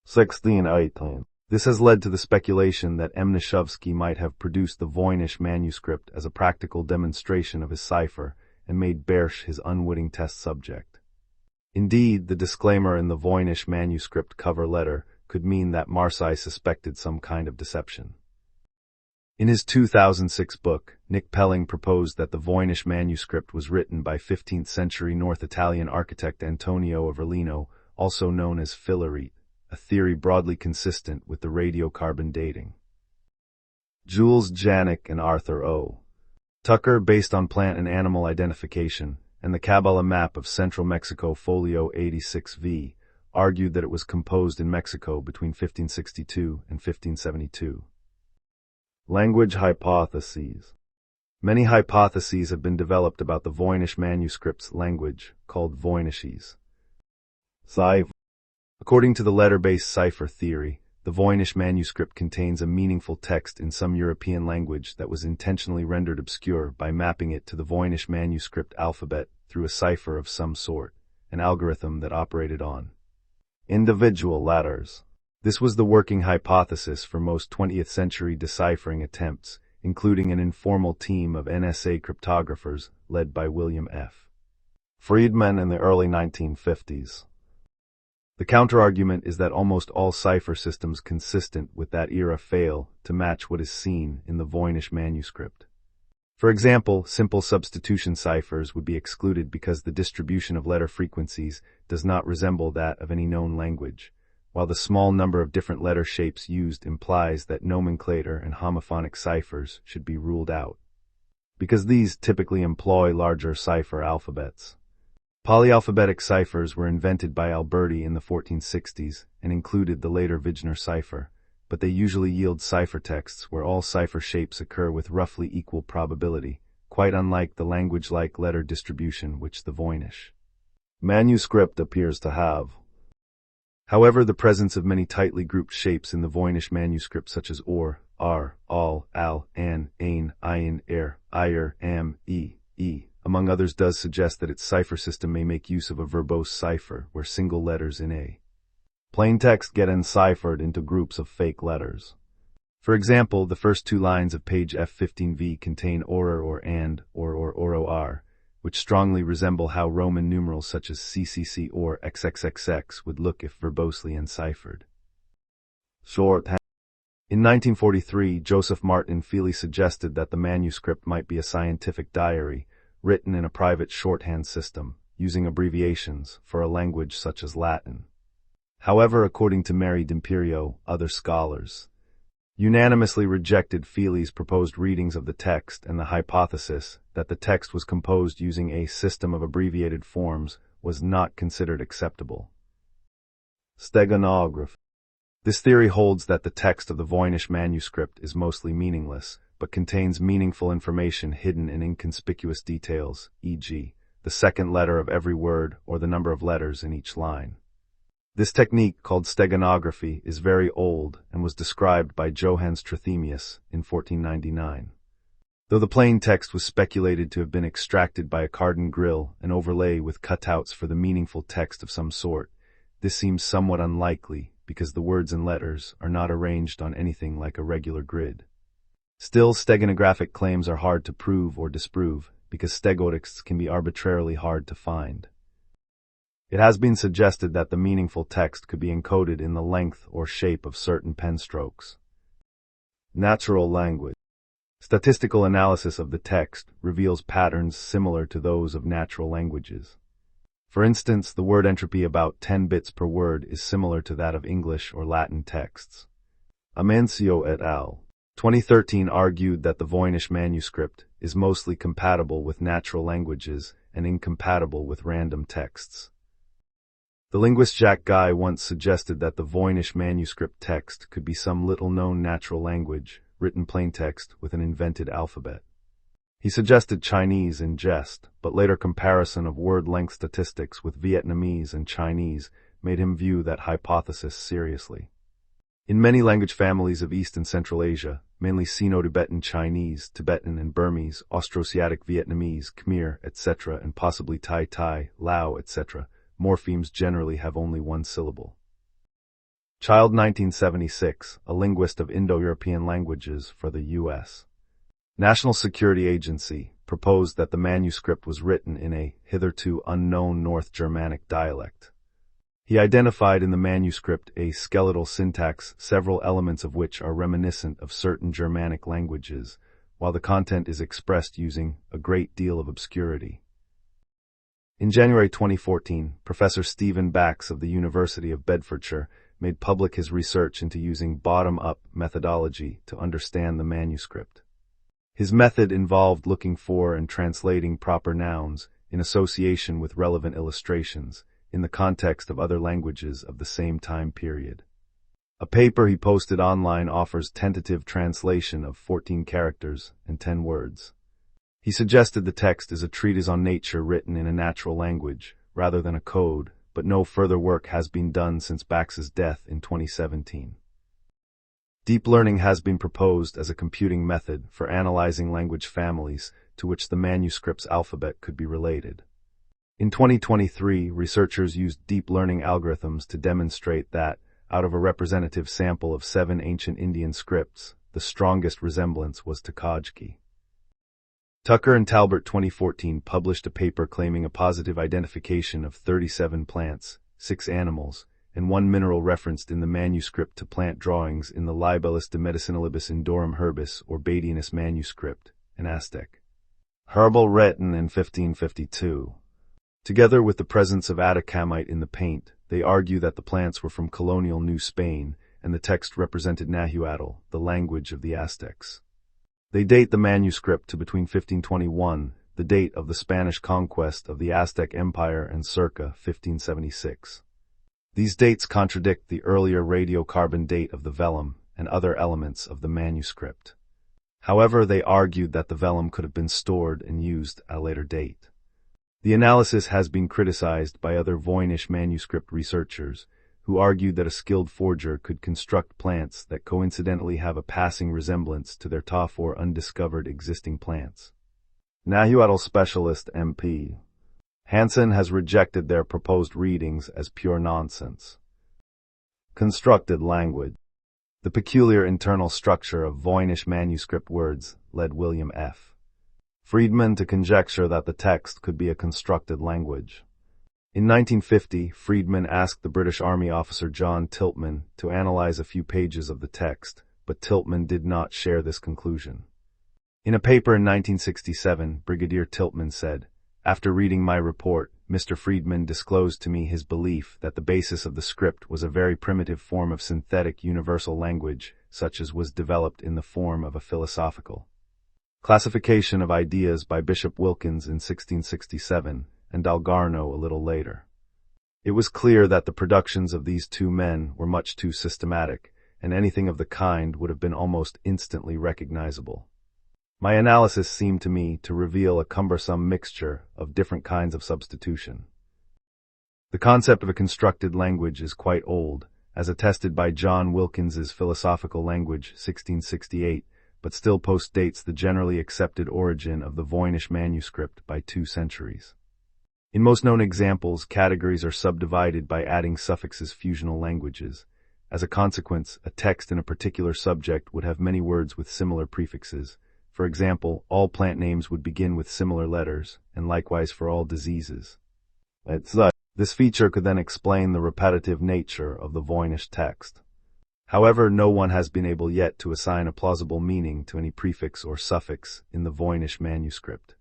1618. This has led to the speculation that Mniszewski might have produced the Voynich manuscript as a practical demonstration of his cipher and made Bersch his unwitting test subject. Indeed, the disclaimer in the Voynich manuscript cover letter could mean that Marseille suspected some kind of deception. In his 2006 book, Nick Pelling proposed that the Voynich manuscript was written by 15th-century North Italian architect Antonio of Orlino, also known as Filarete, a theory broadly consistent with the radiocarbon dating. Jules Janik and Arthur O. Tucker, based on plant and animal identification, and the Kabbalah map of central Mexico folio 86V, argued that it was composed in Mexico between 1562 and 1572. Language hypotheses. Many hypotheses have been developed about the Voynich manuscript's language, called Voynichese. Cipher. According to the letter-based cipher theory, the Voynich manuscript contains a meaningful text in some European language that was intentionally rendered obscure by mapping it to the Voynich manuscript alphabet through a cipher of some sort, an algorithm that operated on individual letters. This was the working hypothesis for most 20th century deciphering attempts, including an informal team of NSA cryptographers led by William F. Friedman in the early 1950s. The counterargument is that almost all cipher systems consistent with that era fail to match what is seen in the Voynich manuscript. For example, simple substitution ciphers would be excluded because the distribution of letter frequencies does not resemble that of any known language, while the small number of different letter shapes used implies that nomenclator and homophonic ciphers should be ruled out, because these typically employ larger cipher alphabets. Polyalphabetic ciphers were invented by Alberti in the 1460s and included the later Wigner cipher, but they usually yield ciphertexts where all cipher shapes occur with roughly equal probability, quite unlike the language-like letter distribution which the Voynich Manuscript appears to have. However, the presence of many tightly grouped shapes in the Voynich Manuscript such as or, ar, al, al, an, ain, ayin, ir, am, e, among others does suggest that its cipher system may make use of a verbose cipher where single letters in a plain text get enciphered into groups of fake letters. For example, the first two lines of page F15V contain oror or and, or oro-r, which strongly resemble how Roman numerals such as CCC or XXXX would look if verbosely enciphered. Shorthand. In 1943, Joseph Martin Feely suggested that the manuscript might be a scientific diary, written in a private shorthand system, using abbreviations for a language such as Latin. However, according to Mary D'Imperio, other scholars unanimously rejected Feely's proposed readings of the text, and the hypothesis that the text was composed using a system of abbreviated forms was not considered acceptable. Steganography. This theory holds that the text of the Voynich manuscript is mostly meaningless, but contains meaningful information hidden in inconspicuous details, e.g., the second letter of every word or the number of letters in each line. This technique, called steganography, is very old and was described by Johannes Trithemius in 1499. Though the plain text was speculated to have been extracted by a Cardan grill and overlay with cutouts for the meaningful text of some sort, this seems somewhat unlikely because the words and letters are not arranged on anything like a regular grid. Still, steganographic claims are hard to prove or disprove because stegotexts can be arbitrarily hard to find. It has been suggested that the meaningful text could be encoded in the length or shape of certain pen strokes. Natural language. Statistical analysis of the text reveals patterns similar to those of natural languages. For instance, the word entropy about 10 bits per word is similar to that of English or Latin texts. Amancio et al. 2013 argued that the Voynich manuscript is mostly compatible with natural languages and incompatible with random texts. The linguist Jack Guy once suggested that the Voynich manuscript text could be some little-known natural language, written plaintext with an invented alphabet. He suggested Chinese in jest, but later comparison of word length statistics with Vietnamese and Chinese made him view that hypothesis seriously. In many language families of East and Central Asia, mainly Sino-Tibetan Chinese, Tibetan and Burmese, Austroasiatic Vietnamese, Khmer, etc., and possibly Thai, Lao, etc., morphemes generally have only one syllable. Child 1976, a linguist of Indo-European languages for the U.S. National Security Agency, proposed that the manuscript was written in a hitherto unknown North Germanic dialect. He identified in the manuscript a skeletal syntax, several elements of which are reminiscent of certain Germanic languages, while the content is expressed using a great deal of obscurity. In January 2014, Professor Stephen Bax of the University of Bedfordshire made public his research into using bottom-up methodology to understand the manuscript. His method involved looking for and translating proper nouns in association with relevant illustrations in the context of other languages of the same time period. A paper he posted online offers tentative translation of 14 characters and 10 words. He suggested the text is a treatise on nature written in a natural language rather than a code, but no further work has been done since Bax's death in 2017. Deep learning has been proposed as a computing method for analyzing language families to which the manuscript's alphabet could be related. In 2023, researchers used deep learning algorithms to demonstrate that, out of a representative sample of 7 ancient Indian scripts, the strongest resemblance was to Kajki. Tucker and Talbert 2014 published a paper claiming a positive identification of 37 plants, 6 animals, and 1 mineral referenced in the manuscript to plant drawings in the Libellus de Medicinalibus Indorum Herbis or Badianus manuscript, an Aztec herbal written in 1552. Together with the presence of atacamite in the paint, they argue that the plants were from colonial New Spain, and the text represented Nahuatl, the language of the Aztecs. They date the manuscript to between 1521, the date of the Spanish conquest of the Aztec Empire, and circa 1576. These dates contradict the earlier radiocarbon date of the vellum and other elements of the manuscript. However, they argued that the vellum could have been stored and used at a later date. The analysis has been criticized by other Voynich manuscript researchers, who argued that a skilled forger could construct plants that coincidentally have a passing resemblance to their top or undiscovered existing plants. Nahuatl specialist MP Hansen has rejected their proposed readings as pure nonsense. Constructed language. The peculiar internal structure of Voynich manuscript words led William F. Friedman to conjecture that the text could be a constructed language. In 1950, Friedman asked the British Army officer John Tiltman to analyze a few pages of the text, but Tiltman did not share this conclusion. In a paper in 1967, Brigadier Tiltman said, "After reading my report, Mr. Friedman disclosed to me his belief that the basis of the script was a very primitive form of synthetic universal language, such as was developed in the form of a philosophical classification of ideas by Bishop Wilkins in 1667, and Dalgarno a little later. It was clear that the productions of these two men were much too systematic, and anything of the kind would have been almost instantly recognizable. My analysis seemed to me to reveal a cumbersome mixture of different kinds of substitution. The concept of a constructed language is quite old, as attested by John Wilkins's Philosophical Language, 1668, but still postdates the generally accepted origin of the Voynich manuscript by 2 centuries. In most known examples, categories are subdivided by adding suffixes fusional languages. As a consequence, a text in a particular subject would have many words with similar prefixes. For example, all plant names would begin with similar letters, and likewise for all diseases. This feature could then explain the repetitive nature of the Voynich text. However, no one has been able yet to assign a plausible meaning to any prefix or suffix in the Voynich manuscript.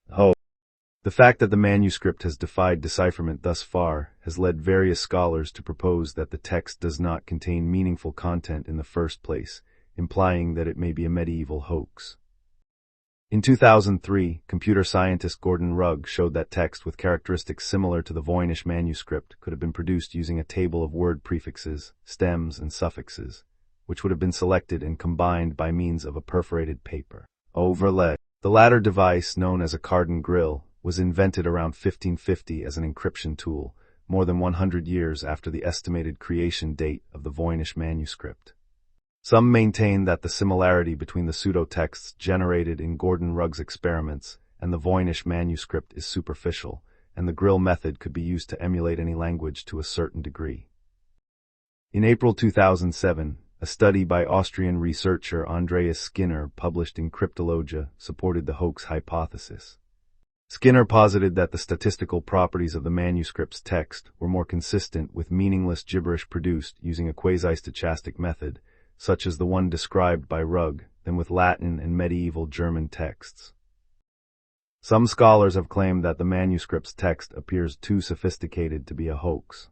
The fact that the manuscript has defied decipherment thus far has led various scholars to propose that the text does not contain meaningful content in the first place, implying that it may be a medieval hoax. In 2003, computer scientist Gordon Rugg showed that text with characteristics similar to the Voynich manuscript could have been produced using a table of word prefixes, stems, and suffixes, which would have been selected and combined by means of a perforated paper overlay. The latter device, known as a Cardan grill, was invented around 1550 as an encryption tool, more than 100 years after the estimated creation date of the Voynich manuscript. Some maintain that the similarity between the pseudo-texts generated in Gordon Rugg's experiments and the Voynich manuscript is superficial, and the grill method could be used to emulate any language to a certain degree. In April 2007, a study by Austrian researcher Andreas Skinner published in Cryptologia supported the hoax hypothesis. Skinner posited that the statistical properties of the manuscript's text were more consistent with meaningless gibberish produced using a quasi-stochastic method, such as the one described by Rugg, than with Latin and medieval German texts. Some scholars have claimed that the manuscript's text appears too sophisticated to be a hoax.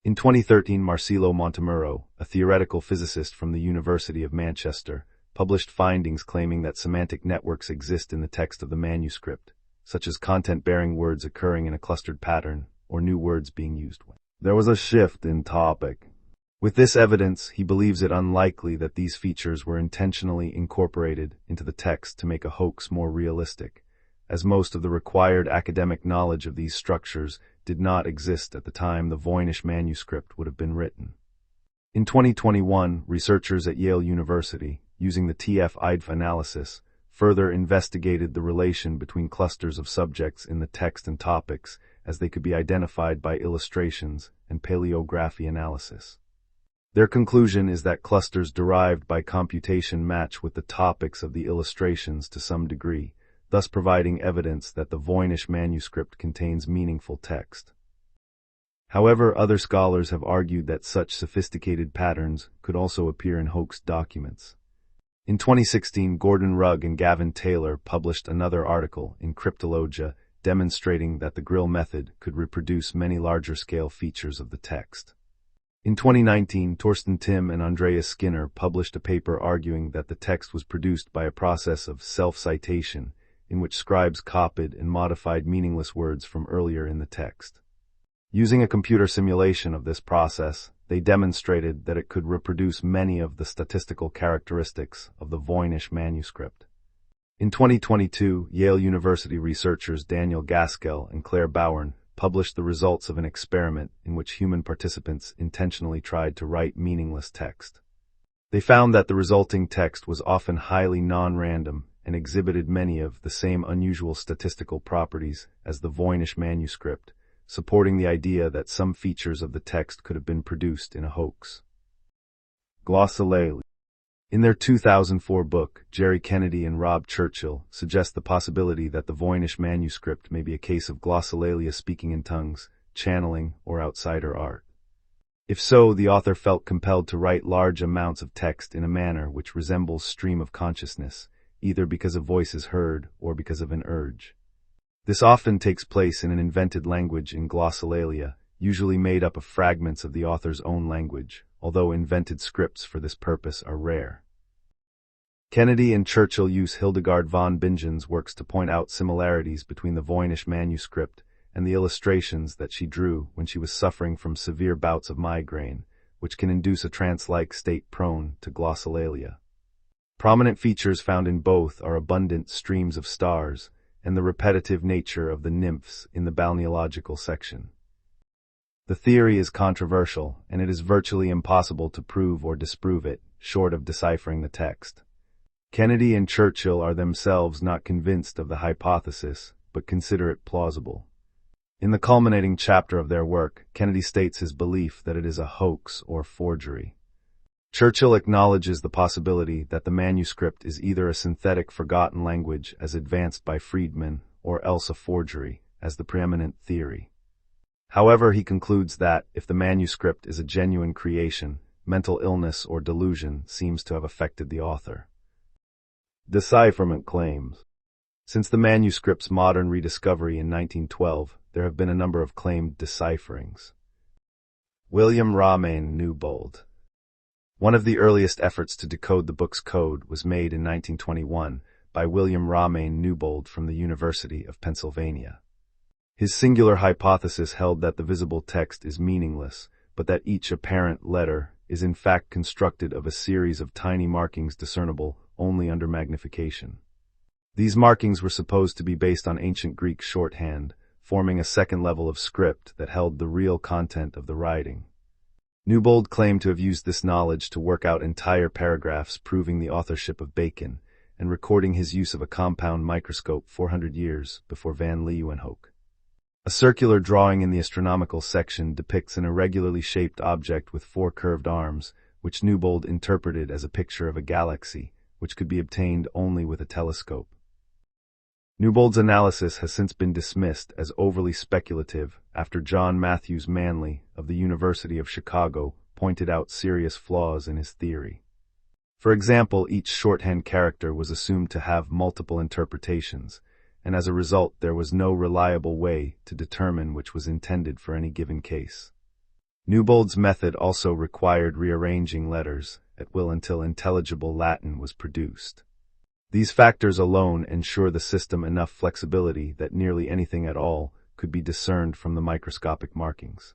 In 2013, Marcelo Montemurro, a theoretical physicist from the University of Manchester, published findings claiming that semantic networks exist in the text of the manuscript, such as content-bearing words occurring in a clustered pattern, or new words being used when there was a shift in topic. With this evidence, he believes it unlikely that these features were intentionally incorporated into the text to make a hoax more realistic, as most of the required academic knowledge of these structures did not exist at the time the Voynich manuscript would have been written. In 2021, researchers at Yale University, using the TF-IDF analysis, further investigated the relation between clusters of subjects in the text and topics as they could be identified by illustrations and paleography analysis. Their conclusion is that clusters derived by computation match with the topics of the illustrations to some degree, thus providing evidence that the Voynich manuscript contains meaningful text. However, other scholars have argued that such sophisticated patterns could also appear in hoax documents. In 2016, Gordon Rugg and Gavin Taylor published another article in Cryptologia demonstrating that the Grill method could reproduce many larger-scale features of the text. In 2019, Torsten Timm and Andreas Skinner published a paper arguing that the text was produced by a process of self-citation, in which scribes copied and modified meaningless words from earlier in the text. Using a computer simulation of this process, they demonstrated that it could reproduce many of the statistical characteristics of the Voynich Manuscript. In 2022, Yale University researchers Daniel Gaskell and Claire Bowern published the results of an experiment in which human participants intentionally tried to write meaningless text. They found that the resulting text was often highly non-random and exhibited many of the same unusual statistical properties as the Voynich Manuscript, supporting the idea that some features of the text could have been produced in a hoax. Glossolalia. In their 2004 book, Jerry Kennedy and Rob Churchill suggest the possibility that the Voynich Manuscript may be a case of glossolalia, speaking in tongues, channeling, or outsider art. If so, the author felt compelled to write large amounts of text in a manner which resembles stream of consciousness, either because a voice is heard or because of an urge. This often takes place in an invented language in glossolalia, usually made up of fragments of the author's own language, although invented scripts for this purpose are rare. Kennedy and Churchill use Hildegard von Bingen's works to point out similarities between the Voynich Manuscript and the illustrations that she drew when she was suffering from severe bouts of migraine, which can induce a trance-like state prone to glossolalia. Prominent features found in both are abundant streams of stars and the repetitive nature of the nymphs in the balneological section. The theory is controversial, and it is virtually impossible to prove or disprove it, short of deciphering the text. Kennedy and Churchill are themselves not convinced of the hypothesis, but consider it plausible. In the culminating chapter of their work, Kennedy states his belief that it is a hoax or forgery. Churchill acknowledges the possibility that the manuscript is either a synthetic forgotten language as advanced by Friedman, or else a forgery, as the preeminent theory. However, he concludes that, if the manuscript is a genuine creation, mental illness or delusion seems to have affected the author. Decipherment claims. Since the manuscript's modern rediscovery in 1912, there have been a number of claimed decipherings. William Romain Newbold. One of the earliest efforts to decode the book's code was made in 1921 by William Romain Newbold from the University of Pennsylvania. His singular hypothesis held that the visible text is meaningless, but that each apparent letter is in fact constructed of a series of tiny markings discernible only under magnification. These markings were supposed to be based on ancient Greek shorthand, forming a second level of script that held the real content of the writing. Newbold claimed to have used this knowledge to work out entire paragraphs proving the authorship of Bacon, and recording his use of a compound microscope 400 years before van Leeuwenhoek. A circular drawing in the astronomical section depicts an irregularly shaped object with 4 curved arms, which Newbold interpreted as a picture of a galaxy, which could be obtained only with a telescope. Newbold's analysis has since been dismissed as overly speculative after John Matthews Manley of the University of Chicago pointed out serious flaws in his theory. For example, each shorthand character was assumed to have multiple interpretations, and as a result there was no reliable way to determine which was intended for any given case. Newbold's method also required rearranging letters at will until intelligible Latin was produced. These factors alone ensure the system enough flexibility that nearly anything at all could be discerned from the microscopic markings.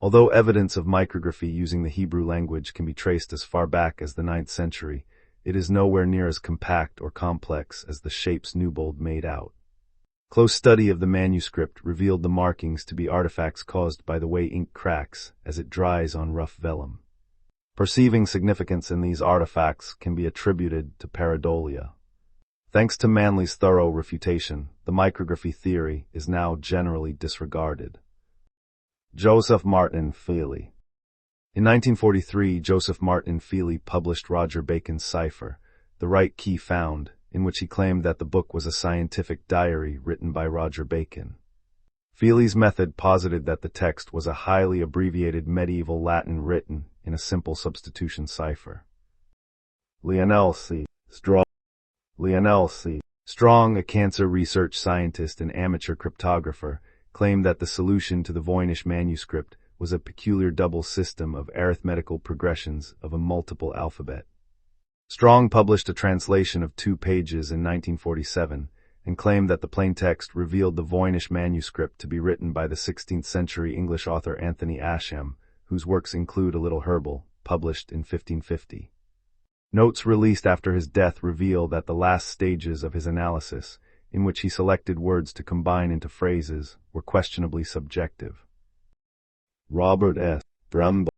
Although evidence of micrography using the Hebrew language can be traced as far back as the 9th century, it is nowhere near as compact or complex as the shapes Newbold made out. Close study of the manuscript revealed the markings to be artifacts caused by the way ink cracks as it dries on rough vellum. Perceiving significance in these artifacts can be attributed to pareidolia. Thanks to Manley's thorough refutation, the micrography theory is now generally disregarded. Joseph Martin Feely. In 1943, Joseph Martin Feely published Roger Bacon's cipher, The Right Key Found, in which he claimed that the book was a scientific diary written by Roger Bacon. Feely's method posited that the text was a highly abbreviated medieval Latin written in a simple substitution cipher. Lionel C. Strong, a cancer research scientist and amateur cryptographer, claimed that the solution to the Voynich Manuscript was a peculiar double system of arithmetical progressions of a multiple alphabet. Strong published a translation of 2 pages in 1947 and claimed that the plain text revealed the Voynich Manuscript to be written by the 16th century English author Anthony Ascham, whose works include A Little Herbal, published in 1550. Notes released after his death reveal that the last stages of his analysis, in which he selected words to combine into phrases, were questionably subjective. Robert S. Brumbaugh.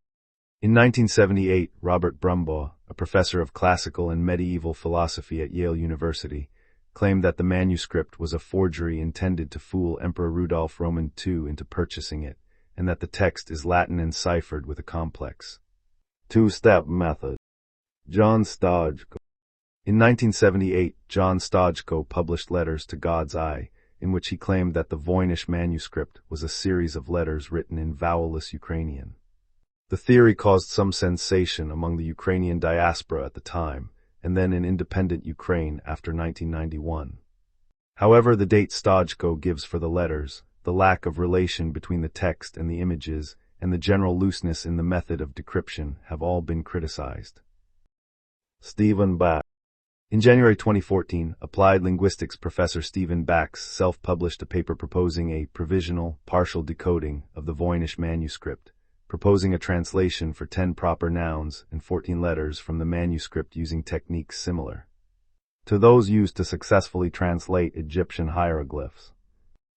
In 1978, Robert Brumbaugh, a professor of classical and medieval philosophy at Yale University, claimed that the manuscript was a forgery intended to fool Emperor Rudolf Roman II into purchasing it, and that the text is Latin and ciphered with a complex two-step method. John Stojko. In 1978, John Stojko published Letters to God's Eye, in which he claimed that the Voynich Manuscript was a series of letters written in vowelless Ukrainian. The theory caused some sensation among the Ukrainian diaspora at the time, and then in independent Ukraine after 1991. However, the date Stojko gives for the letters, the lack of relation between the text and the images, and the general looseness in the method of decryption have all been criticized. Stephen Bax. In January 2014, applied linguistics professor Stephen Bax self-published a paper proposing a provisional, partial decoding of the Voynich Manuscript, proposing a translation for 10 proper nouns and 14 letters from the manuscript using techniques similar to those used to successfully translate Egyptian hieroglyphs.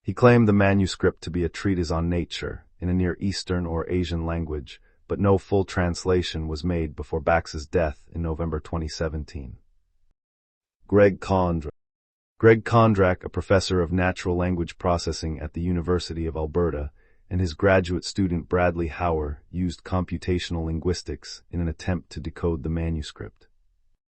He claimed the manuscript to be a treatise on nature in a Near Eastern or Asian language, but no full translation was made before Bax's death in November 2017. Greg Kondrak. Greg Kondrak, a professor of natural language processing at the University of Alberta, and his graduate student Bradley Hauer used computational linguistics in an attempt to decode the manuscript.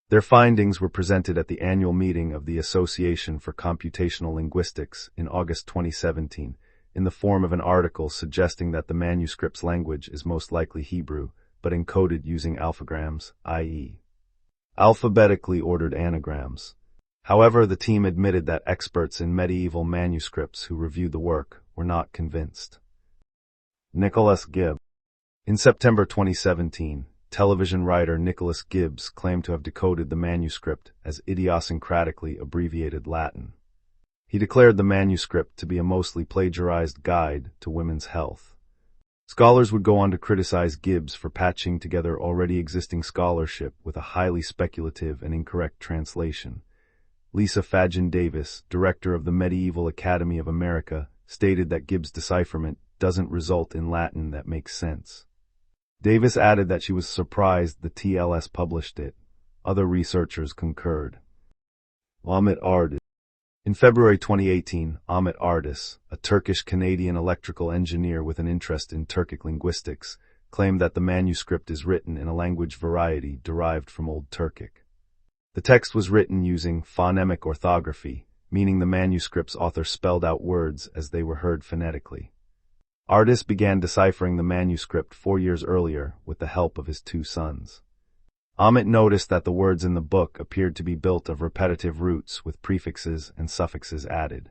Their findings were presented at the annual meeting of the Association for Computational Linguistics in August 2017, in the form of an article suggesting that the manuscript's language is most likely Hebrew, but encoded using alphagrams, i.e., alphabetically ordered anagrams. However, the team admitted that experts in medieval manuscripts who reviewed the work were not convinced. Nicholas Gibbs. In September 2017, television writer Nicholas Gibbs claimed to have decoded the manuscript as idiosyncratically abbreviated Latin. He declared the manuscript to be a mostly plagiarized guide to women's health. Scholars would go on to criticize Gibbs for patching together already existing scholarship with a highly speculative and incorrect translation. Lisa Fadgen Davis, director of the Medieval Academy of America, stated that Gibbs' decipherment doesn't result in Latin that makes sense. Davis added that she was surprised the TLS published it. Other researchers concurred. Ahmet Ardis. In February 2018, Ahmet Ardis, a Turkish-Canadian electrical engineer with an interest in Turkic linguistics, claimed that the manuscript is written in a language variety derived from Old Turkic. The text was written using phonemic orthography, meaning the manuscript's author spelled out words as they were heard phonetically. Ardis began deciphering the manuscript 4 years earlier with the help of his 2 sons. Ahmet noticed that the words in the book appeared to be built of repetitive roots with prefixes and suffixes added.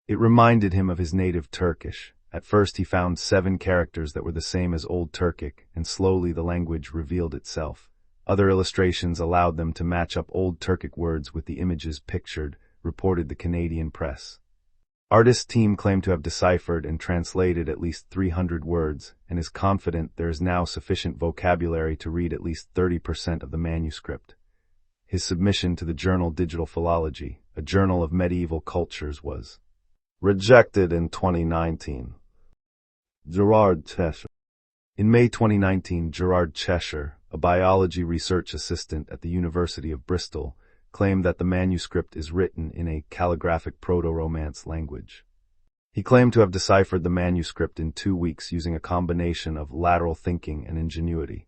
It reminded him of his native Turkish. At first he found 7 characters that were the same as Old Turkic, and slowly the language revealed itself. Other illustrations allowed them to match up Old Turkic words with the images pictured, reported the Canadian press. Ardis' team claimed to have deciphered and translated at least 300 words, and is confident there is now sufficient vocabulary to read at least 30% of the manuscript. His submission to the journal Digital Philology, a journal of medieval cultures, was rejected in 2019. Gerard Cheshire. In May 2019, Gerard Cheshire, a biology research assistant at the University of Bristol, claimed that the manuscript is written in a calligraphic proto-Romance language. He claimed to have deciphered the manuscript in 2 weeks using a combination of lateral thinking and ingenuity.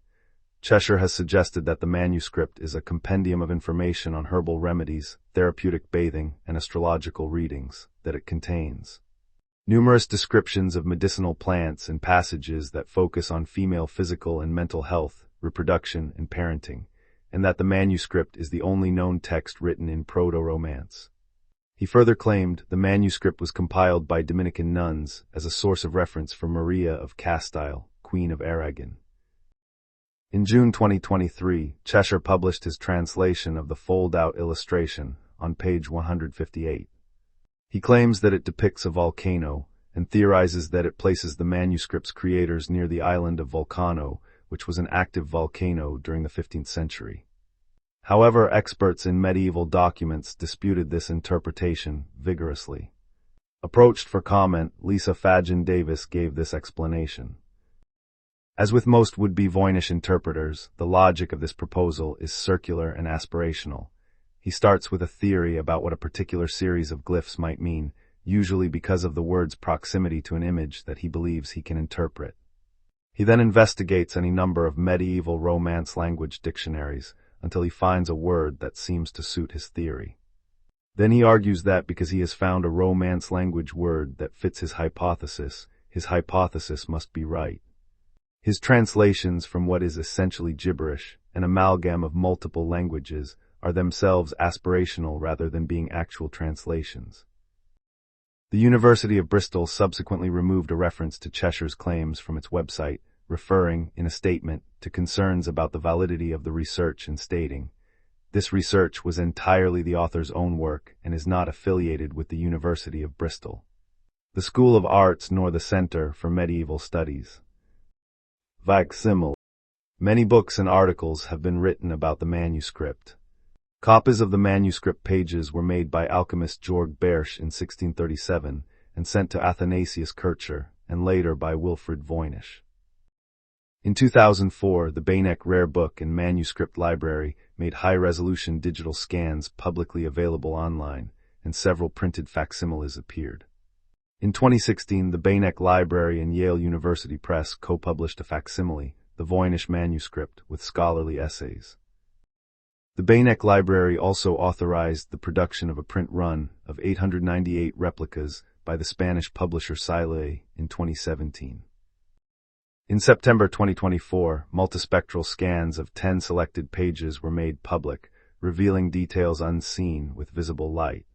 Cheshire has suggested that the manuscript is a compendium of information on herbal remedies, therapeutic bathing, and astrological readings that it contains. Numerous descriptions of medicinal plants and passages that focus on female physical and mental health, reproduction, and parenting, and that the manuscript is the only known text written in Proto-Romance. He further claimed the manuscript was compiled by Dominican nuns as a source of reference for Maria of Castile, Queen of Aragon. In June 2023, Cheshire published his translation of the fold-out illustration on page 158. He claims that it depicts a volcano and theorizes that it places the manuscript's creators near the island of Vulcano, which was an active volcano during the 15th century. However, experts in medieval documents disputed this interpretation vigorously. Approached for comment, Lisa Fadgen Davis gave this explanation. As with most would-be Voynich interpreters, the logic of this proposal is circular and aspirational. He starts with a theory about what a particular series of glyphs might mean, usually because of the word's proximity to an image that he believes he can interpret. He then investigates any number of medieval Romance language dictionaries until he finds a word that seems to suit his theory. Then he argues that because he has found a Romance language word that fits his hypothesis must be right. His translations from what is essentially gibberish, an amalgam of multiple languages, are themselves aspirational rather than being actual translations. The University of Bristol subsequently removed a reference to Cheshire's claims from its website, referring, in a statement, to concerns about the validity of the research and stating, "This research was entirely the author's own work and is not affiliated with the University of Bristol, the School of Arts nor the Center for Medieval Studies." Facsimile. Many books and articles have been written about the manuscript. Copies of the manuscript pages were made by alchemist Georg Bersch in 1637 and sent to Athanasius Kircher, and later by Wilfrid Voynich. In 2004, the Voynich Rare Book and Manuscript Library made high-resolution digital scans publicly available online, and several printed facsimiles appeared. In 2016, the Voynich Library and Yale University Press co-published a facsimile, the Voynich Manuscript, with scholarly essays. The Voynich Library also authorized the production of a print run of 898 replicas by the Spanish publisher Siley in 2017. In September 2024, multispectral scans of 10 selected pages were made public, revealing details unseen with visible light.